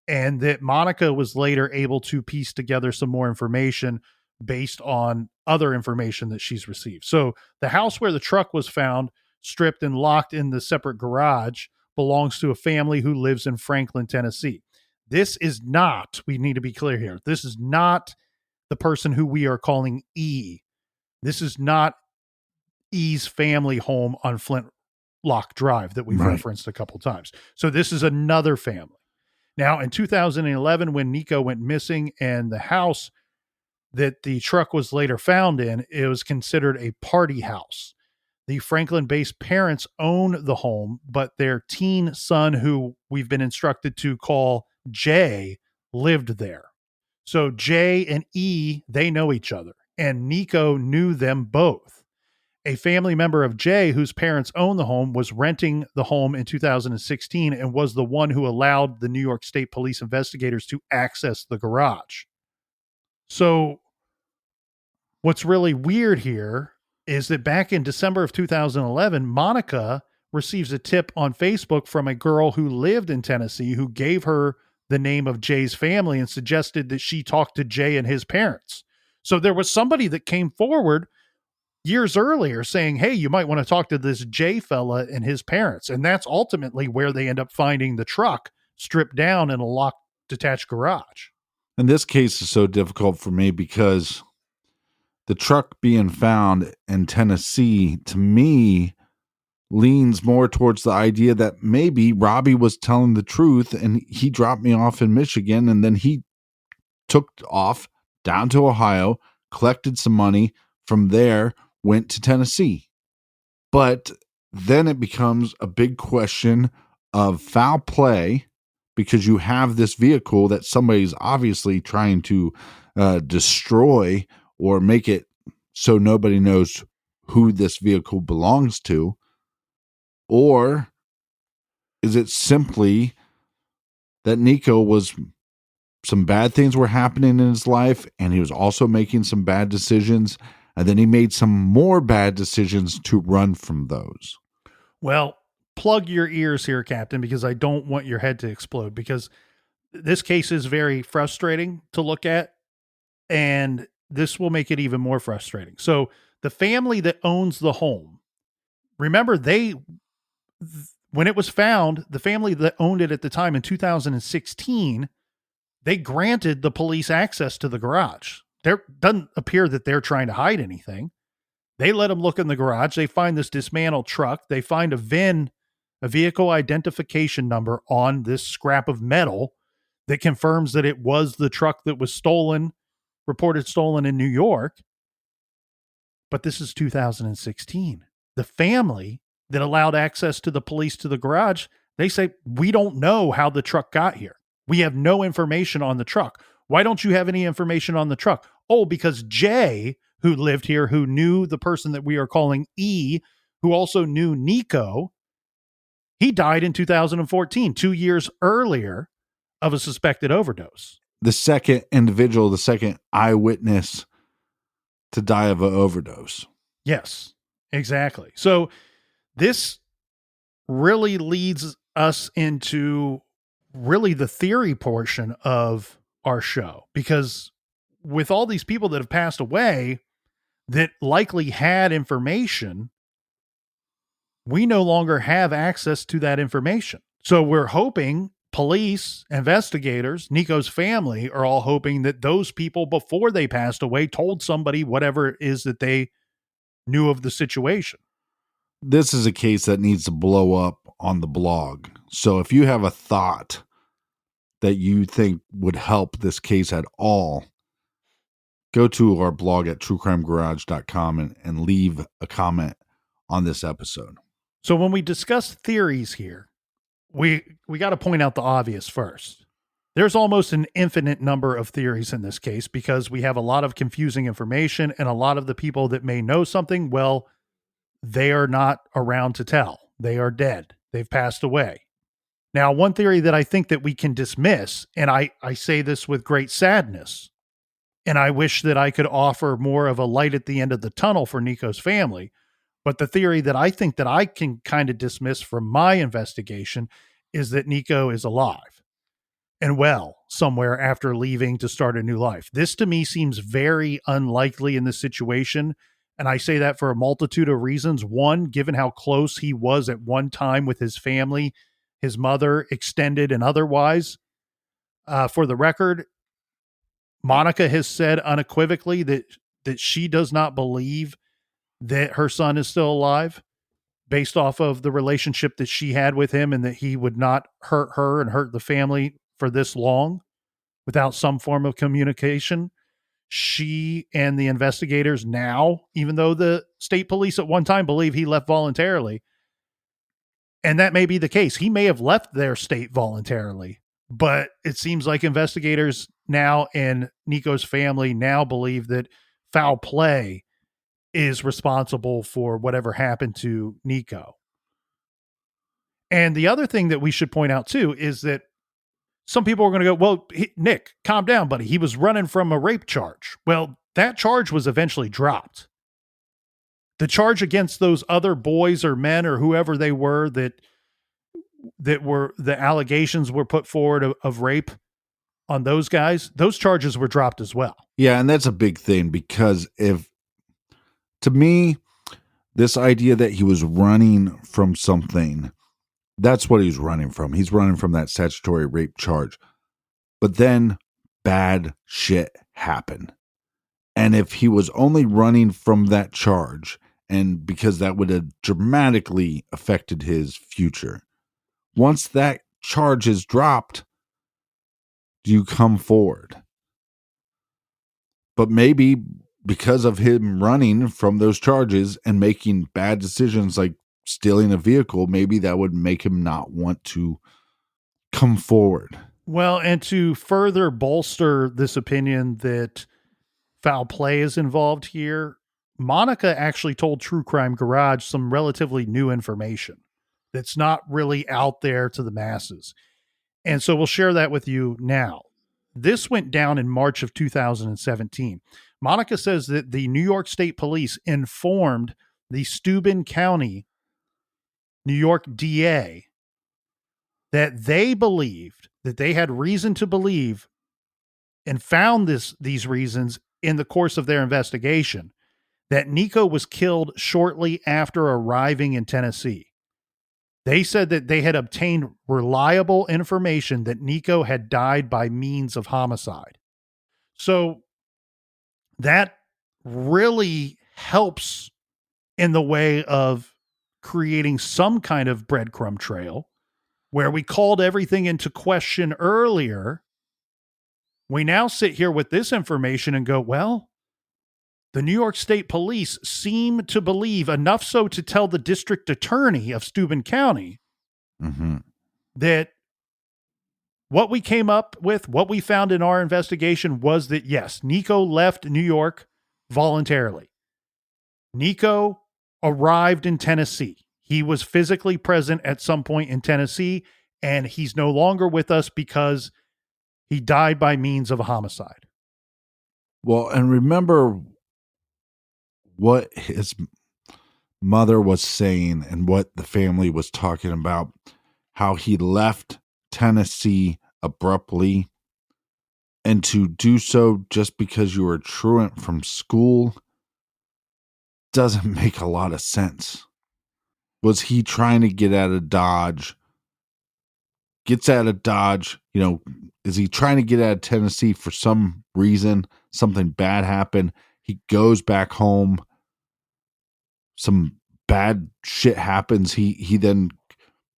and that Monica was later able to piece together some more information based on other information that she's received. So the house where the truck was found, stripped and locked in the separate garage, belongs to a family who lives in Franklin, Tennessee. This is not, we need to be clear here, this is not the person who we are calling E. This is not E's family home on Flintlock Drive that we've referenced a couple times. So this is another family. Now, in 2011, when Nieko went missing and the house that the truck was later found in, it was considered a party house. The Franklin-based parents own the home, but their teen son, who we've been instructed to call Jay, lived there. So Jay and E, they know each other, and Nieko knew them both. A family member of Jay, whose parents own the home, was renting the home in 2016 and was the one who allowed the New York State Police investigators to access the garage. So what's really weird here is that back in December of 2011, Monica receives a tip on Facebook from a girl who lived in Tennessee who gave her the name of Jay's family and suggested that she talk to Jay and his parents. So there was somebody that came forward years earlier saying, hey, you might want to talk to this Jay fella and his parents. And that's ultimately where they end up finding the truck stripped down in a locked detached garage. And this case is so difficult for me because the truck being found in Tennessee, to me, leans more towards the idea that maybe Robbie was telling the truth and he dropped me off in Michigan and then he took off down to Ohio, collected some money, from there went to Tennessee. But then it becomes a big question of foul play because you have this vehicle that somebody's obviously trying to destroy or make it so nobody knows who this vehicle belongs to. Or is it simply that Nieko some bad things were happening in his life and he was also making some bad decisions, and then he made some more bad decisions to run from those? Well, plug your ears here, Captain, because I don't want your head to explode, because this case is very frustrating to look at, and this will make it even more frustrating. So the family that owns the home, remember, when it was found, the family that owned it at the time in 2016, they granted the police access to the garage. There doesn't appear that they're trying to hide anything. They let them look in the garage. They find this dismantled truck. They find a VIN, a vehicle identification number, on this scrap of metal that confirms that it was the truck that was reported stolen in New York. But this is 2016. The family that allowed access to the police to the garage, they say, we don't know how the truck got here. We have no information on the truck. Why don't you have any information on the truck? Oh, because Jay, who lived here, who knew the person that we are calling E, who also knew Nieko, he died in 2014, 2 years earlier, of a suspected overdose. The second individual, the second eyewitness to die of an overdose. Yes, exactly. So this really leads us into really the theory portion of our show, because with all these people that have passed away that likely had information, we no longer have access to that information. So we're hoping police, investigators, Nico's family are all hoping that those people before they passed away told somebody whatever it is that they knew of the situation. This is a case that needs to blow up on the blog. So if you have a thought that you think would help this case at all, go to our blog at truecrimegarage.com and leave a comment on this episode. So when we discuss theories here, we got to point out the obvious first. There's almost an infinite number of theories in this case because we have a lot of confusing information, and a lot of the people that may know something, well, they are not around to tell. They are dead. They've passed away. Now, one theory that I think that we can dismiss, and I say this with great sadness, and I wish that I could offer more of a light at the end of the tunnel for Nico's family, but the theory that I think that I can kind of dismiss from my investigation is that Nico is alive and well somewhere after leaving to start a new life. This to me seems very unlikely in this situation. And I say that for a multitude of reasons. One, given how close he was at one time with his family, his mother, extended and otherwise. For the record, Monica has said unequivocally that she does not believe that her son is still alive based off of the relationship that she had with him, and that he would not hurt her and hurt the family for this long without some form of communication. She and the investigators now, even though the state police at one time believe he left voluntarily, and that may be the case, he may have left their state voluntarily, but it seems like investigators now and Nico's family now believe that foul play is responsible for whatever happened to Nico. And the other thing that we should point out too is that some people are going to go, well, Nick, calm down, buddy. He was running from a rape charge. Well, that charge was eventually dropped. The charge against those other boys or men or whoever they were that were the allegations were put forward of rape on those guys, those charges were dropped as well. Yeah, and that's a big thing because to me, this idea that he was running from something, that's what he's running from. He's running from that statutory rape charge. But then bad shit happened. And if he was only running from that charge, and because that would have dramatically affected his future, once that charge is dropped, you come forward. But maybe because of him running from those charges and making bad decisions like stealing a vehicle, maybe that would make him not want to come forward. Well, and to further bolster this opinion that foul play is involved here, Monica actually told True Crime Garage some relatively new information that's not really out there to the masses. And so we'll share that with you now. This went down in March of 2017. Monica says that the New York State Police informed the Steuben County, New York DA, that they believed that they had reason to believe and found these reasons in the course of their investigation that Nico was killed shortly after arriving in Tennessee. They said that they had obtained reliable information that Nico had died by means of homicide. So that really helps in the way of creating some kind of breadcrumb trail where we called everything into question earlier. We now sit here with this information and go, well, the New York State Police seem to believe enough so to tell the district attorney of Steuben County that what we came up with, what we found in our investigation was that, yes, Nico left New York voluntarily. Nico arrived in Tennessee. He was physically present at some point in Tennessee, and he's no longer with us because he died by means of a homicide. Well, and remember what his mother was saying and what the family was talking about, how he left Tennessee abruptly, and to do so just because you were a truant from school doesn't make a lot of sense. Was he trying to get out of Dodge gets out of Dodge. Is he trying to get out of Tennessee for some reason? Something bad happened. He goes back home. Some bad shit happens. He then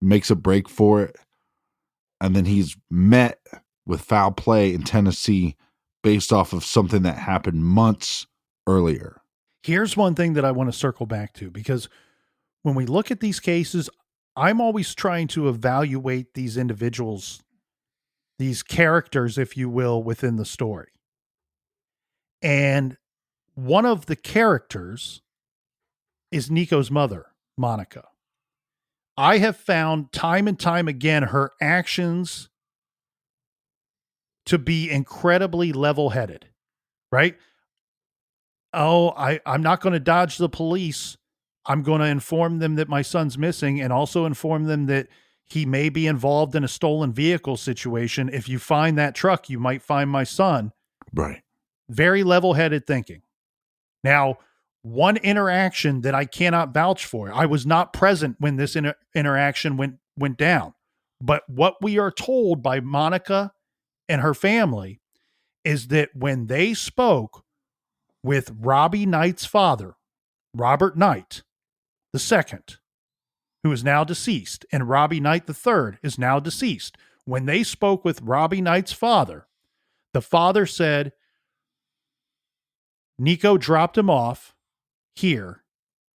makes a break for it. And then he's met with foul play in Tennessee based off of something that happened months earlier. Here's one thing that I want to circle back to, because when we look at these cases, I'm always trying to evaluate these individuals, these characters, if you will, within the story. And one of the characters is Nico's mother, Monica. I have found time and time again her actions to be incredibly level-headed, right? Oh, I'm not going to dodge the police. I'm going to inform them that my son's missing and also inform them that he may be involved in a stolen vehicle situation. If you find that truck, you might find my son. Right. Very level-headed thinking. Now, one interaction that I cannot vouch for, I was not present when this interaction went down. But what we are told by Monica and her family is that when they spoke with Robbie Knight's father, Robert Knight II, who is now deceased, and Robbie Knight III is now deceased. When they spoke with Robbie Knight's father, the father said, Nieko dropped him off here,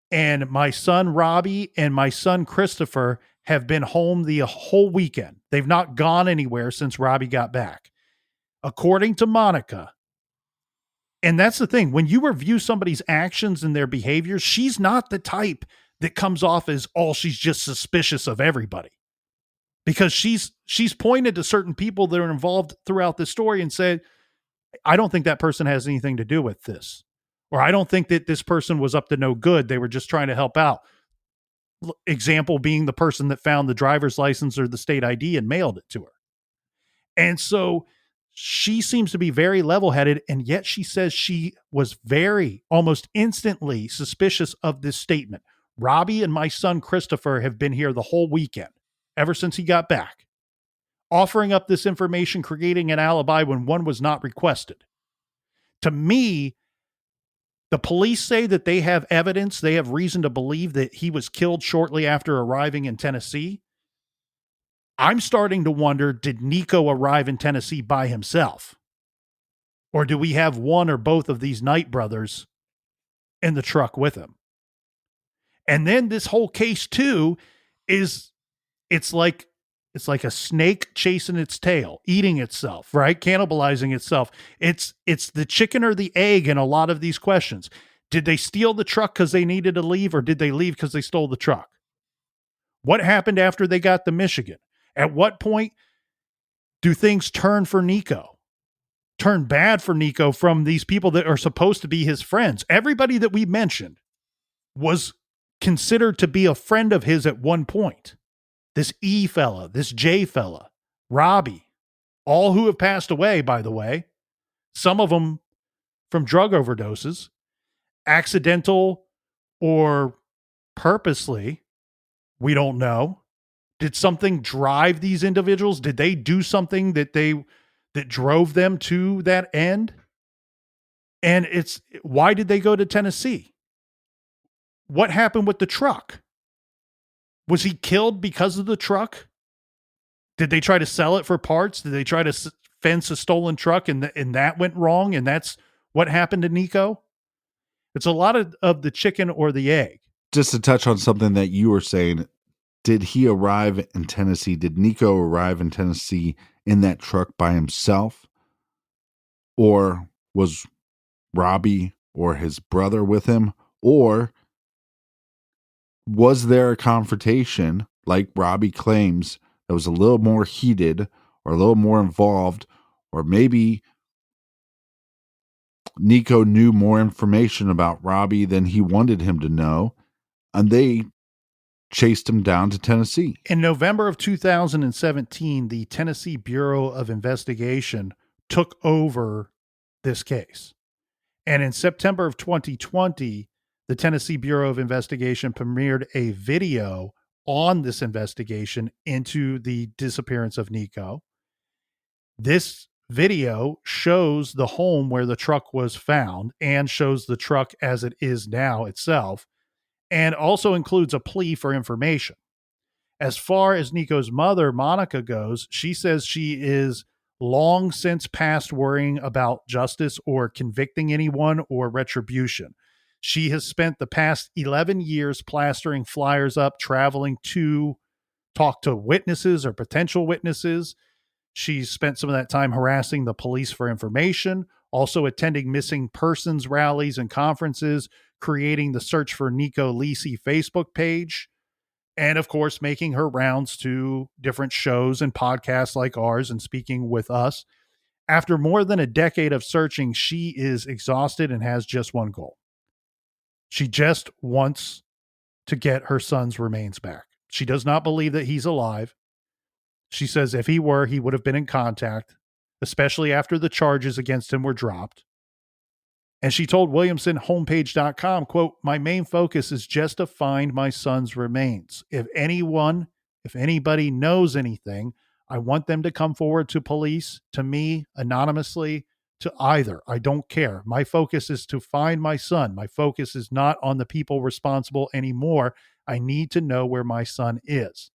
and my son Robbie and my son Christopher have been home the whole weekend. They've not gone anywhere since Robbie got back. According to Monica, and that's the thing, when you review somebody's actions and their behaviors, she's not the type that comes off as, oh, she's just suspicious of everybody. Because she's pointed to certain people that are involved throughout the story and said, I don't think that person has anything to do with this. Or I don't think that this person was up to no good. They were just trying to help out. Example being the person that found the driver's license or the state ID and mailed it to her. And so she seems to be very level-headed, and yet she says she was almost instantly suspicious of this statement. Robbie and my son Christopher have been here the whole weekend, ever since he got back. Offering up this information, creating an alibi when one was not requested. To me, the police say that they have evidence, they have reason to believe that he was killed shortly after arriving in Tennessee. I'm starting to wonder, did Nieko arrive in Tennessee by himself? Or do we have one or both of these Knight brothers in the truck with him? And then this whole case too is, it's like a snake chasing its tail, eating itself, right? Cannibalizing itself. It's the chicken or the egg in a lot of these questions. Did they steal the truck because they needed to leave, or did they leave because they stole the truck? What happened after they got to Michigan? At what point do things turn for Nieko? Turn bad for Nieko from these people that are supposed to be his friends? Everybody that we mentioned was considered to be a friend of his at one point. This E fella, this J fella, Robbie, all who have passed away, by the way, some of them from drug overdoses, accidental or purposely, we don't know. Did something drive these individuals? Did they do something that drove them to that end? And why did they go to Tennessee? What happened with the truck? Was he killed because of the truck? Did they try to sell it for parts? Did they try to fence a stolen truck and that went wrong? And that's what happened to Nieko? It's a lot of the chicken or the egg. Just to touch on something that you were saying, did he arrive in Tennessee? Did Nieko arrive in Tennessee in that truck by himself? Or was Robbie or his brother with him? Or was there a confrontation, like Robbie claims, that was a little more heated or a little more involved, or maybe Nieko knew more information about Robbie than he wanted him to know, and they chased him down to Tennessee? In November of 2017, the Tennessee Bureau of Investigation took over this case. And in September of 2020, the Tennessee Bureau of Investigation premiered a video on this investigation into the disappearance of Nieko. This video shows the home where the truck was found and shows the truck as it is now itself, and also includes a plea for information. As far as Nieko's mother, Monica, goes, she says she is long since past worrying about justice or convicting anyone or retribution. She has spent the past 11 years plastering flyers up, traveling to talk to witnesses or potential witnesses. She's spent some of that time harassing the police for information, also attending missing persons rallies and conferences, creating the Search for Nieko Lisi Facebook page, and of course, making her rounds to different shows and podcasts like ours and speaking with us. After more than a decade of searching, she is exhausted and has just one goal. She just wants to get her son's remains back. She does not believe that he's alive. She says if he were, he would have been in contact, especially after the charges against him were dropped. And she told WilliamsonHomepage.com, quote, "My main focus is just to find my son's remains. If anybody knows anything, I want them to come forward to police, to me, anonymously, to either. I don't care. My focus is to find my son. My focus is not on the people responsible anymore. I need to know where my son is."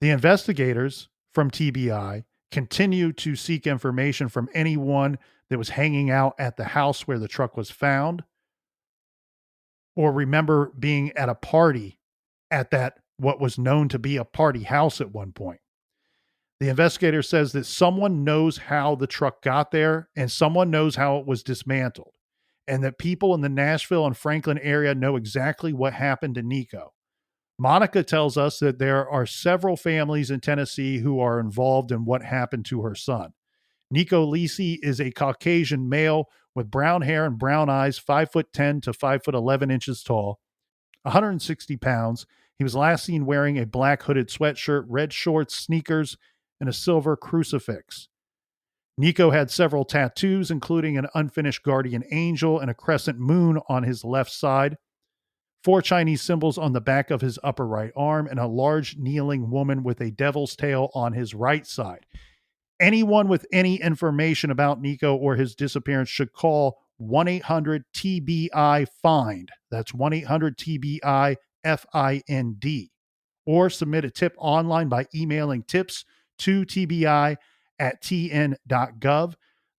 The investigators from TBI continue to seek information from anyone that was hanging out at the house where the truck was found, or remember being at a party at that, what was known to be a party house at one point. The investigator says that someone knows how the truck got there and someone knows how it was dismantled, and that people in the Nashville and Franklin area know exactly what happened to Nieko. Monica tells us that there are several families in Tennessee who are involved in what happened to her son. Nieko Lisi is a Caucasian male with brown hair and brown eyes, 5'10" to 5'11" tall, 160 pounds. He was last seen wearing a black hooded sweatshirt, red shorts, sneakers, and a silver crucifix. Nieko had several tattoos, including an unfinished guardian angel and a crescent moon on his left side, 4 Chinese symbols on the back of his upper right arm, and a large kneeling woman with a devil's tail on his right side. Anyone with any information about Nieko or his disappearance should call 1-800-TBI-FIND. That's 1-800-TBI-FIND. Or submit a tip online by emailing tips to tbi@tn.gov.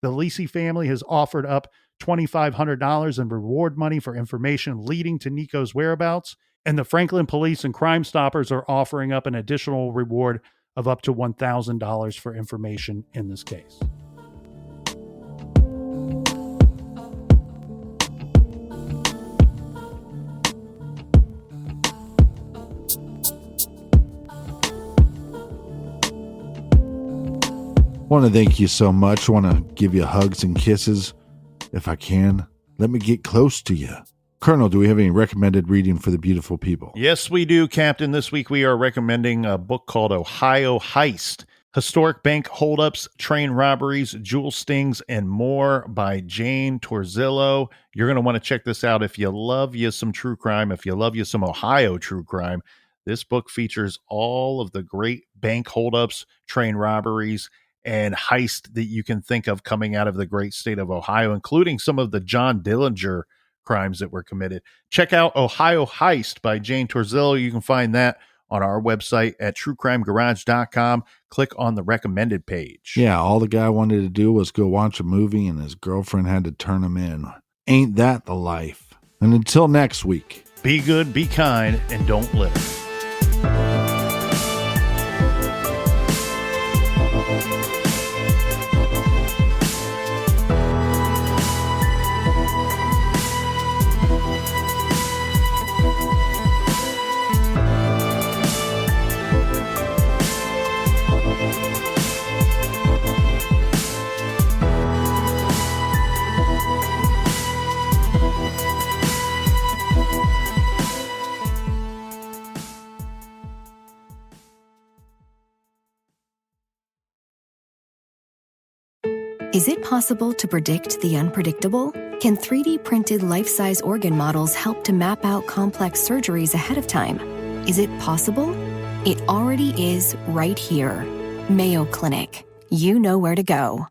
The Lisi family has offered up $2,500 in reward money for information leading to Nieko's whereabouts, and the Franklin Police and Crime Stoppers are offering up an additional reward of up to $1,000 for information in this case. I want to thank you so much. I want to give you hugs and kisses. If I can, let me get close to you. Colonel, do we have any recommended reading for the beautiful people? Yes, we do, Captain. This week we are recommending a book called Ohio Heist: Historic Bank Holdups, Train Robberies, Jewel Stings, and More by Jane Torzillo. You're going to want to check this out if you love you some true crime, if you love you some Ohio true crime. This book features all of the great bank holdups, train robberies, and heist that you can think of coming out of the great state of Ohio, including some of the John Dillinger crimes that were committed. Check out Ohio Heist by Jane Torzillo. You can find that on our website at truecrimegarage.com. Click on the recommended page. Yeah, all the guy wanted to do was go watch a movie and his girlfriend had to turn him in. Ain't that the life? And until next week, be good, be kind, and don't litter. Is it possible to predict the unpredictable? Can 3D printed life-size organ models help to map out complex surgeries ahead of time? Is it possible? It already is right here. Mayo Clinic. You know where to go.